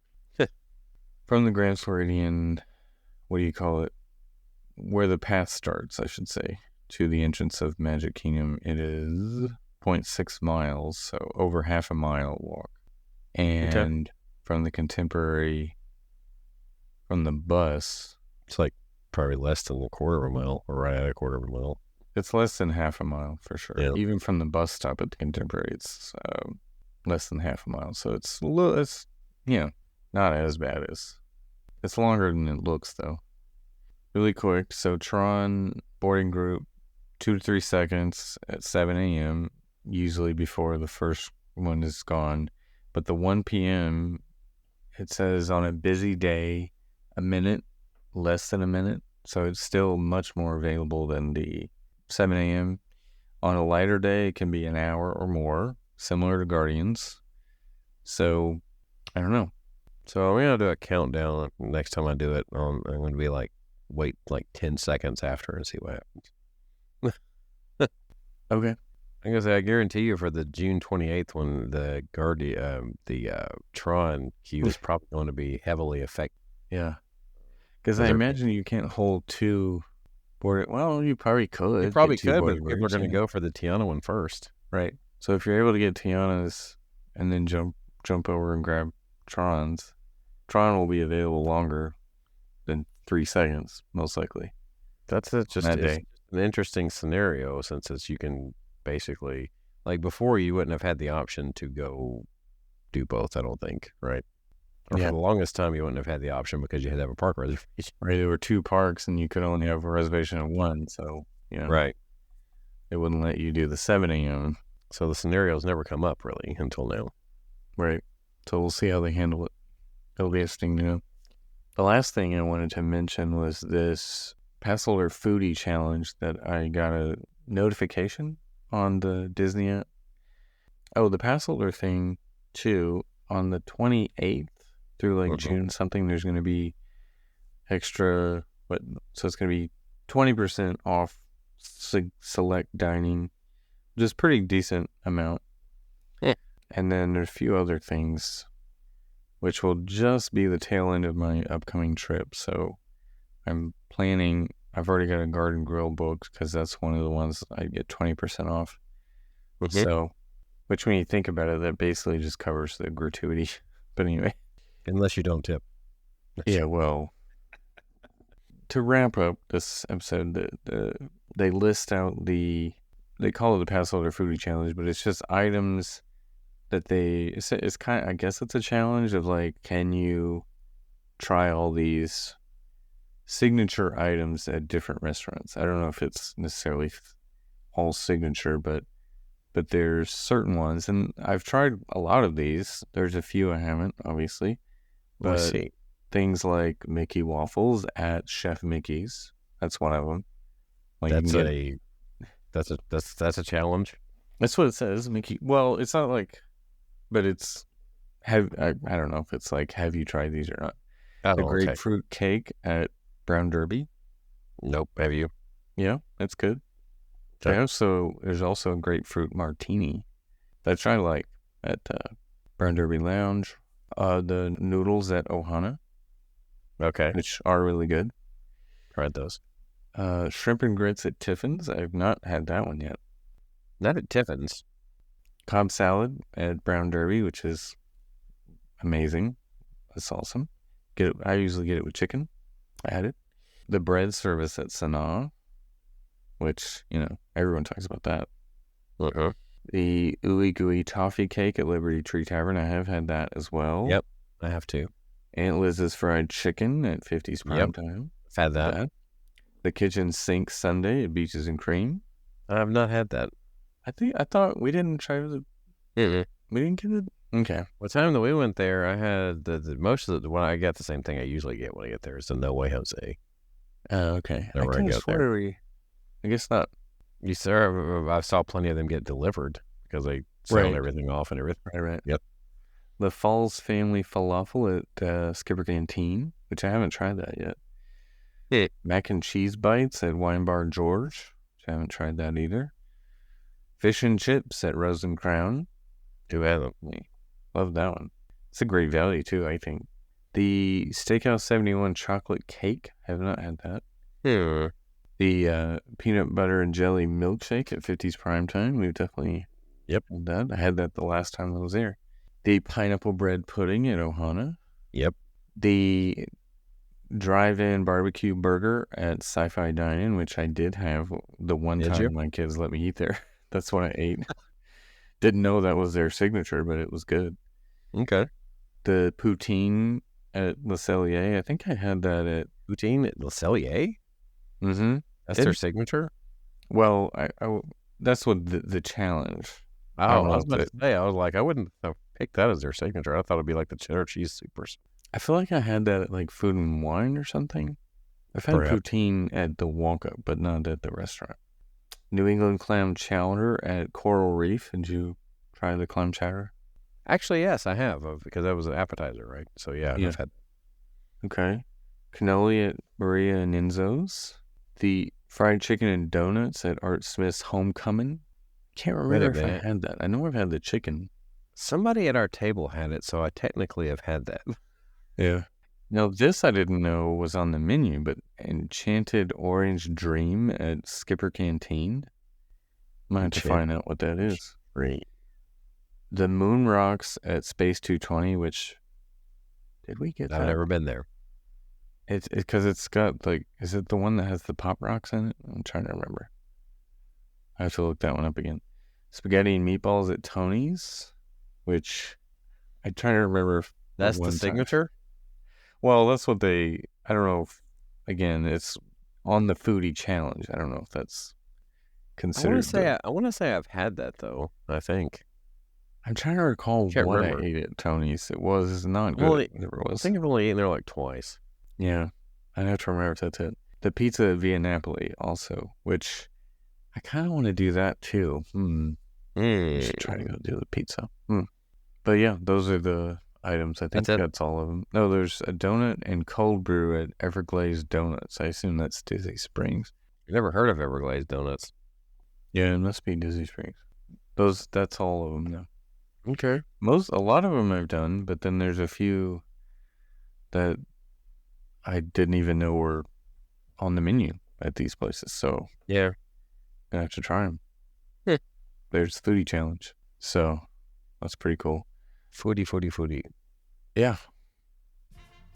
From the Grand Floridian, what do you call it? Where the path starts, I should say, to the entrance of Magic Kingdom, it is 0.6 miles, so over half a mile walk. And from the Contemporary, from the bus,
it's like probably less than a quarter of a mile, or right at a quarter of a mile.
It's less than half a mile for sure.
Yeah.
Even from the bus stop at the Contemporary, it's less than half a mile. So it's not as bad as. It's longer than it looks though. Really quick. So Tron boarding group, 2 to 3 seconds at 7 a.m. Usually before the first one is gone. But the 1 p.m. it says on a busy day, a minute, less than a minute. So it's still much more available than the 7 a.m. On a lighter day, it can be an hour or more, similar to Guardians. So, I don't know.
So we're going to do a countdown next time I do it. I'm going to be wait 10 seconds after and see what happens.
Okay.
I'm going to say, I guarantee you for the June 28th when the Tron queue is probably going to be heavily affected.
Yeah. Because I imagine you can't hold 2 boarding. Well, you probably could.
You probably could, but people are going to go for the Tiana one first.
Right. So if you're able to get Tiana's and then jump over and grab Tron's, Tron will be available longer than 3 seconds, most likely.
That's just an interesting scenario since you can basically, before you wouldn't have had the option to go do both, I don't think, right? Or for the longest time, you wouldn't have had the option because you had to have a park reservation.
Right, there were 2 parks and you could only have a reservation of 1, so,
Right.
It wouldn't let you do the 7 a.m.
So the scenarios never come up, really, until now.
Right. So we'll see how they handle it. It'll be interesting to know. The last thing I wanted to mention was this pass holder foodie challenge that I got a notification on the Disney app. Oh, the pass holder thing, too, on the 28th through June something, there's going to be extra, so it's going to be 20% off select dining, which is pretty decent amount.
Yeah.
And then there's a few other things, which will just be the tail end of my upcoming trip. So I'm planning, I've already got a garden grill booked because that's one of the ones I get 20% off.
Mm-hmm.
So, which when you think about it, that basically just covers the gratuity. But anyway.
Unless you don't tip.
Yeah, well, to wrap up this episode, they list out they call it the Pass Holder Foodie Challenge, but it's just items that it's kind of, I guess it's a challenge of can you try all these signature items at different restaurants? I don't know if it's necessarily all signature, but there's certain ones, and I've tried a lot of these. There's a few I haven't, obviously. But things like Mickey waffles at Chef Mickey's, that's one of them.
That's a challenge.
That's what it says, Mickey. Well, it's not but it's I don't know if it's have you tried these or not? The grapefruit cake at Brown Derby.
Nope. Have you?
Yeah, that's good. There's also a grapefruit martini that I like at Brown Derby Lounge. The noodles at Ohana.
Okay.
Which are really good.
tried those.
Shrimp and grits at Tiffin's. I've not had that one yet.
Not at Tiffin's.
Cobb salad at Brown Derby, which is amazing. That's awesome. I usually get it with chicken. I had it. The bread service at Sanaa, which, everyone talks about that.
Uh-huh.
The Ooey Gooey toffee cake at Liberty Tree Tavern. I have had that as well.
Yep, I have too.
Aunt Liz's fried chicken at 50's Prime Time.
I've had that.
The kitchen sink sundae at Beaches and Cream.
I have not had that.
I thought we didn't try the.
Mm-mm.
We didn't get it. Okay.
What time that we went there, I had the most of the when I got the same thing I usually get when I get there. It's the No Way Jose.
Oh, okay.
I kind of swear
I guess not.
You sir, I saw plenty of them get delivered because they sold everything off and everything.
Right.
Yep.
The Falls Family Falafel at Skipper Canteen, which I haven't tried that yet.
Yeah.
Mac and cheese bites at Wine Bar George, which I haven't tried that either. Fish and chips at Rose and Crown.
Do have
Love that one. It's a great value too, I think. The Steakhouse 71 chocolate cake. Have not had that.
Yeah.
The peanut butter and jelly milkshake at 50's Prime Time. We've definitely
had
that. I had that the last time I was there. The pineapple bread pudding at Ohana.
Yep.
The drive-in barbecue burger at Sci-Fi Dine-In, which I did have the one time my kids let me eat there. That's what I ate. Didn't know that was their signature, but it was good.
Okay.
The poutine at Le Cellier. I think I had that at...
Poutine at Le Cellier?
Mm-hmm.
That's their signature?
Well, I that's what the challenge.
Oh, I was about to say, I was like, I wouldn't have picked that as their signature. I thought it'd be like the cheddar cheese supers.
I feel like I had that at like Food and Wine or something. I've had poutine at the Wonka, but not at the restaurant. New England clam chowder at Coral Reef. Did you try the clam chowder?
Actually, yes, I have, because that was an appetizer, right? So, yeah, I've had.
Okay. Cannoli at Maria and Enzo's. The fried chicken and donuts at Art Smith's Homecoming. Can't remember if I had that. I know I've had the chicken.
Somebody at our table had it, so I technically have had that.
Yeah. Now, this I didn't know was on the menu, but Enchanted Orange Dream at Skipper Canteen. Might have to find out what that is.
Great.
The Moon Rocks at Space 220, which... Did we get that?
I've never been there.
It's because it's got, like... Is it the one that has the Pop Rocks in it? I'm trying to remember. I have to look that one up again. Spaghetti and meatballs at Tony's, which I'm trying to remember if...
That's the signature?
Well, that's what they... I don't know if... Again, it's on the foodie challenge. I don't know if that's considered...
I want to say I've had that, though, I think.
I'm trying to recall what I ate at Tony's. It was not good. Whatever it was.
I think I've only eaten there like twice.
Yeah. I'd have to remember if that's it. The pizza at Via Napoli also, which I kind of want to do that too. I should try to go do the pizza. But yeah, those are the items. I think that's all of them. No, there's a donut and cold brew at Everglades Donuts. I assume that's Disney Springs.
I've never heard of Everglades Donuts.
Yeah, it must be Disney Springs. That's all of them now.
Okay.
A lot of them I've done, but then there's a few that I didn't even know were on the menu at these places. So
yeah,
I have to try them. There's the foodie challenge. So that's pretty cool.
Foodie.
Yeah.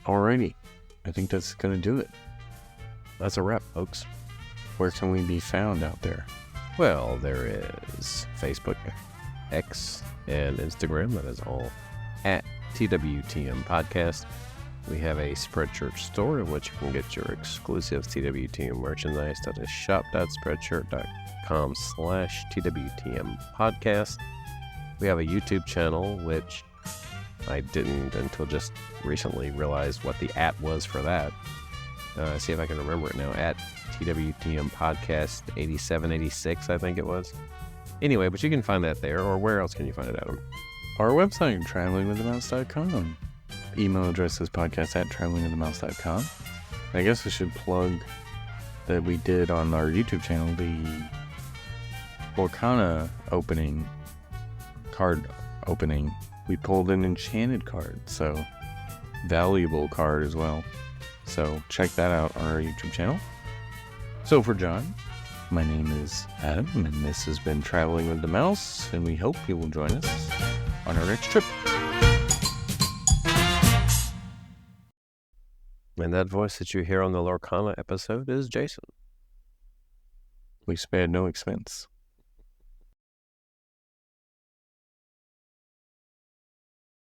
Alrighty. I think that's going to do it.
That's a wrap, folks.
Where can we be found out there?
Well, there is Facebook, X, and Instagram. That is all at TWTM Podcast. We have a Spreadshirt store in which you can get your exclusive TWTM merchandise. That is shop.spreadshirt.com/TWTM Podcast. We have a YouTube channel, which I didn't until just recently realize what the @ was for that. See if I can remember it now. At TWTM Podcast 8786, I think it was. Anyway, but you can find that there, or where else can you find it, Adam?
Our website, travelingwiththemouse.com. Email address is podcast@travelingwiththemouse.com. I guess I should plug that we did on our YouTube channel the Lorcana card opening. We pulled an enchanted card, so valuable card as well. So check that out on our YouTube channel. So for John, my name is Adam, and this has been Traveling with the Mouse, and we hope you will join us on our next trip.
And that voice that you hear on the Lorcana episode is Jason.
We spared no expense.